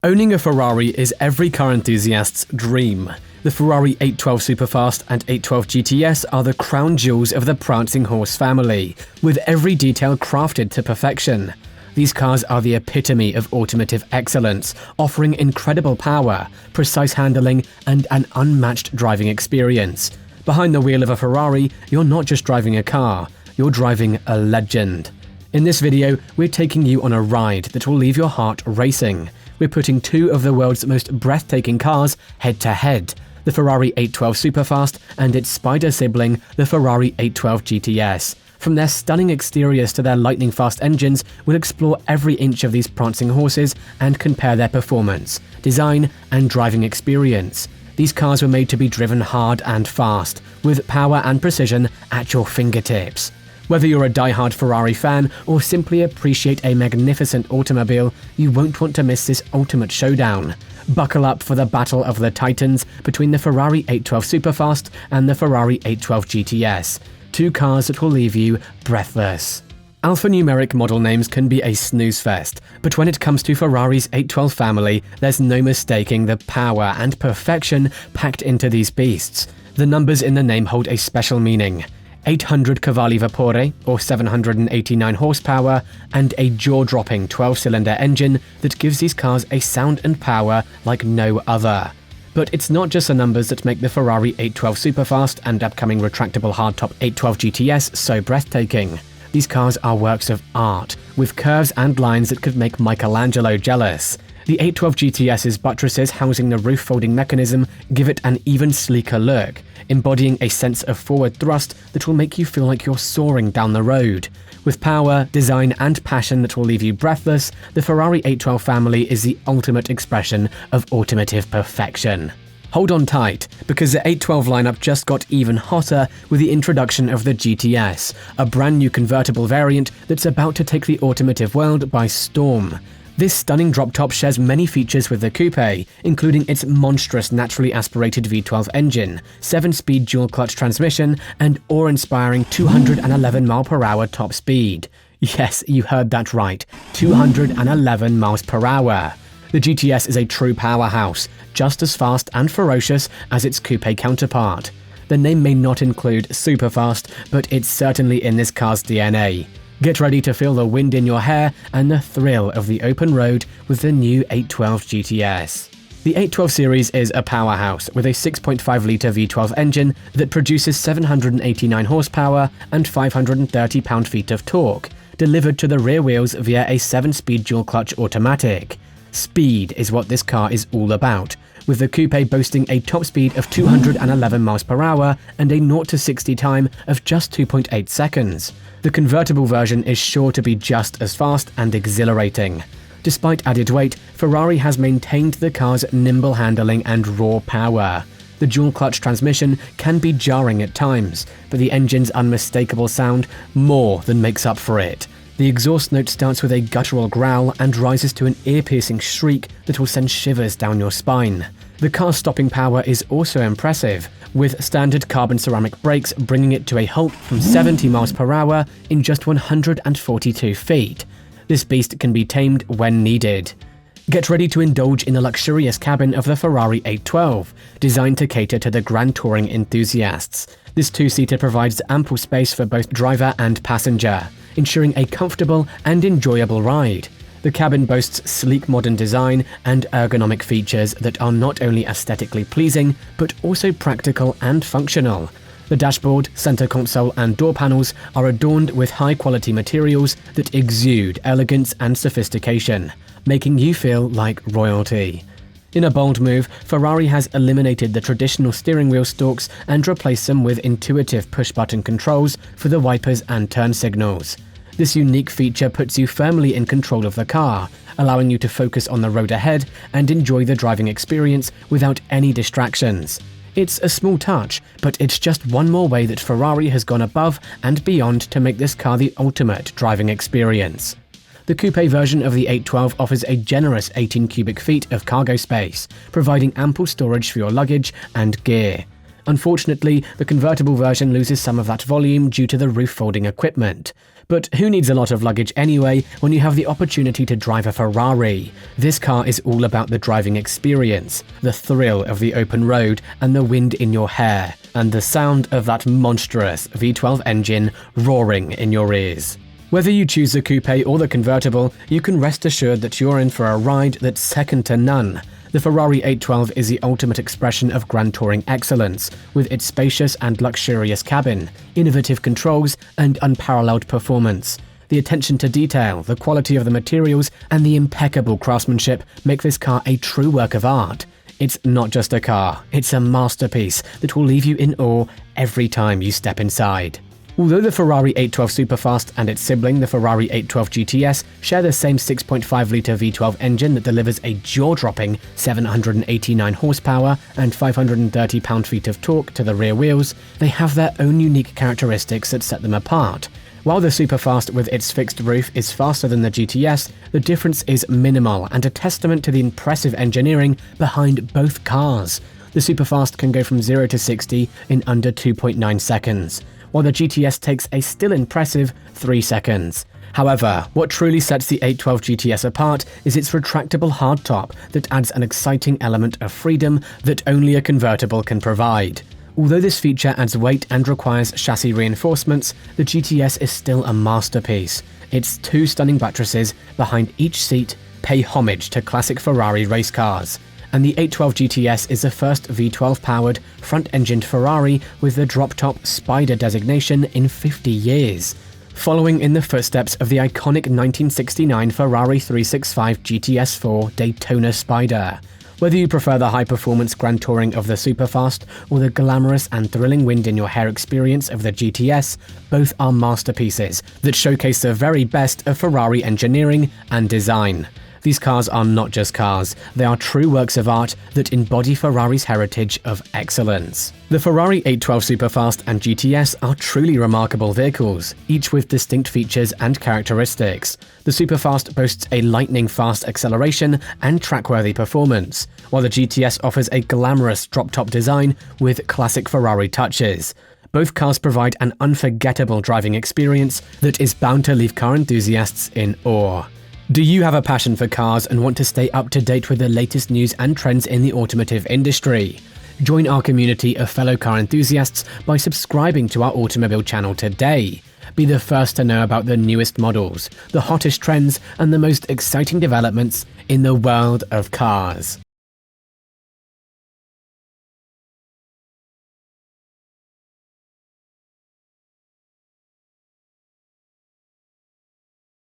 Owning a Ferrari is every car enthusiast's dream. The Ferrari 812 Superfast and 812 GTS are the crown jewels of the prancing horse family, with every detail crafted to perfection. These cars are the epitome of automotive excellence, offering incredible power, precise handling, and an unmatched driving experience. Behind the wheel of a Ferrari, you're not just driving a car, you're driving a legend. In this video, we're taking you on a ride that will leave your heart racing. We're putting two of the world's most breathtaking cars head-to-head, the Ferrari 812 Superfast and its spider sibling, the Ferrari 812 GTS. From their stunning exteriors to their lightning-fast engines, we'll explore every inch of these prancing horses and compare their performance, design, and driving experience. These cars were made to be driven hard and fast, with power and precision at your fingertips. Whether you're a die-hard Ferrari fan or simply appreciate a magnificent automobile, you won't want to miss this ultimate showdown. Buckle up for the battle of the titans between the Ferrari 812 Superfast and the Ferrari 812 GTS, two cars that will leave you breathless. Alphanumeric model names can be a snooze fest, but when it comes to Ferrari's 812 family, there's no mistaking the power and perfection packed into these beasts. The numbers in the name hold a special meaning. 800 cavalli vapore, or 789 horsepower, and a jaw-dropping 12-cylinder engine that gives these cars a sound and power like no other. But it's not just the numbers that make the Ferrari 812 Superfast and upcoming retractable hardtop 812 GTS so breathtaking. These cars are works of art, with curves and lines that could make Michelangelo jealous. The 812 GTS's buttresses housing the roof-folding mechanism give it an even sleeker look, embodying a sense of forward thrust that will make you feel like you're soaring down the road. With power, design, and passion that will leave you breathless, the Ferrari 812 family is the ultimate expression of automotive perfection. Hold on tight, because the 812 lineup just got even hotter with the introduction of the GTS, a brand new convertible variant that's about to take the automotive world by storm. This stunning drop-top shares many features with the coupe, including its monstrous naturally aspirated V12 engine, 7-speed dual-clutch transmission, and awe-inspiring 211 mph top speed. Yes, you heard that right, 211 miles per hour. The GTS is a true powerhouse, just as fast and ferocious as its coupe counterpart. The name may not include superfast, but it's certainly in this car's DNA. Get ready to feel the wind in your hair and the thrill of the open road with the new 812 GTS. The 812 series is a powerhouse with a 6.5-litre V12 engine that produces 789 horsepower and 530 pound-feet of torque, delivered to the rear wheels via a 7-speed dual-clutch automatic. Speed is what this car is all about, with the coupe boasting a top speed of 211 miles per hour and a 0-60 time of just 2.8 seconds. The convertible version is sure to be just as fast and exhilarating. Despite added weight, Ferrari has maintained the car's nimble handling and raw power. The dual-clutch transmission can be jarring at times, but the engine's unmistakable sound more than makes up for it. The exhaust note starts with a guttural growl and rises to an ear-piercing shriek that will send shivers down your spine. The car's stopping power is also impressive, with standard carbon ceramic brakes bringing it to a halt from 70 miles per hour in just 142 feet. This beast can be tamed when needed. Get ready to indulge in the luxurious cabin of the Ferrari 812, designed to cater to the grand touring enthusiasts. This two-seater provides ample space for both driver and passenger, ensuring a comfortable and enjoyable ride. The cabin boasts sleek modern design and ergonomic features that are not only aesthetically pleasing, but also practical and functional. The dashboard, center console, and door panels are adorned with high-quality materials that exude elegance and sophistication, making you feel like royalty. In a bold move, Ferrari has eliminated the traditional steering wheel stalks and replaced them with intuitive push-button controls for the wipers and turn signals. This unique feature puts you firmly in control of the car, allowing you to focus on the road ahead and enjoy the driving experience without any distractions. It's a small touch, but it's just one more way that Ferrari has gone above and beyond to make this car the ultimate driving experience. The coupe version of the 812 offers a generous 18 cubic feet of cargo space, providing ample storage for your luggage and gear. Unfortunately, the convertible version loses some of that volume due to the roof folding equipment. But who needs a lot of luggage anyway when you have the opportunity to drive a Ferrari? This car is all about the driving experience, the thrill of the open road and the wind in your hair, and the sound of that monstrous V12 engine roaring in your ears. Whether you choose the coupe or the convertible, you can rest assured that you're in for a ride that's second to none. The Ferrari 812 is the ultimate expression of Grand Touring excellence, with its spacious and luxurious cabin, innovative controls, and unparalleled performance. The attention to detail, the quality of the materials, and the impeccable craftsmanship make this car a true work of art. It's not just a car, it's a masterpiece that will leave you in awe every time you step inside. Although the Ferrari 812 Superfast and its sibling, the Ferrari 812 GTS, share the same 6.5-litre V12 engine that delivers a jaw-dropping 789 horsepower and 530 pound-feet of torque to the rear wheels, they have their own unique characteristics that set them apart. While the Superfast with its fixed roof is faster than the GTS, the difference is minimal and a testament to the impressive engineering behind both cars. The Superfast can go from 0 to 60 in under 2.9 seconds. While the GTS takes a still impressive 3 seconds. However, what truly sets the 812 GTS apart is its retractable hardtop that adds an exciting element of freedom that only a convertible can provide. Although this feature adds weight and requires chassis reinforcements, the GTS is still a masterpiece. Its 2 stunning buttresses behind each seat pay homage to classic Ferrari race cars. And the 812 GTS is the first V12-powered, front-engined Ferrari with the drop-top Spider designation in 50 years. Following in the footsteps of the iconic 1969 Ferrari 365 GTS4 Daytona Spider. Whether you prefer the high-performance Grand Touring of the Superfast or the glamorous and thrilling wind-in-your-hair experience of the GTS, both are masterpieces that showcase the very best of Ferrari engineering and design. These cars are not just cars, they are true works of art that embody Ferrari's heritage of excellence. The Ferrari 812 Superfast and GTS are truly remarkable vehicles, each with distinct features and characteristics. The Superfast boasts a lightning-fast acceleration and track-worthy performance, while the GTS offers a glamorous drop-top design with classic Ferrari touches. Both cars provide an unforgettable driving experience that is bound to leave car enthusiasts in awe. Do you have a passion for cars and want to stay up to date with the latest news and trends in the automotive industry? Join our community of fellow car enthusiasts by subscribing to our automobile channel today. Be the first to know about the newest models, the hottest trends, and the most exciting developments in the world of cars.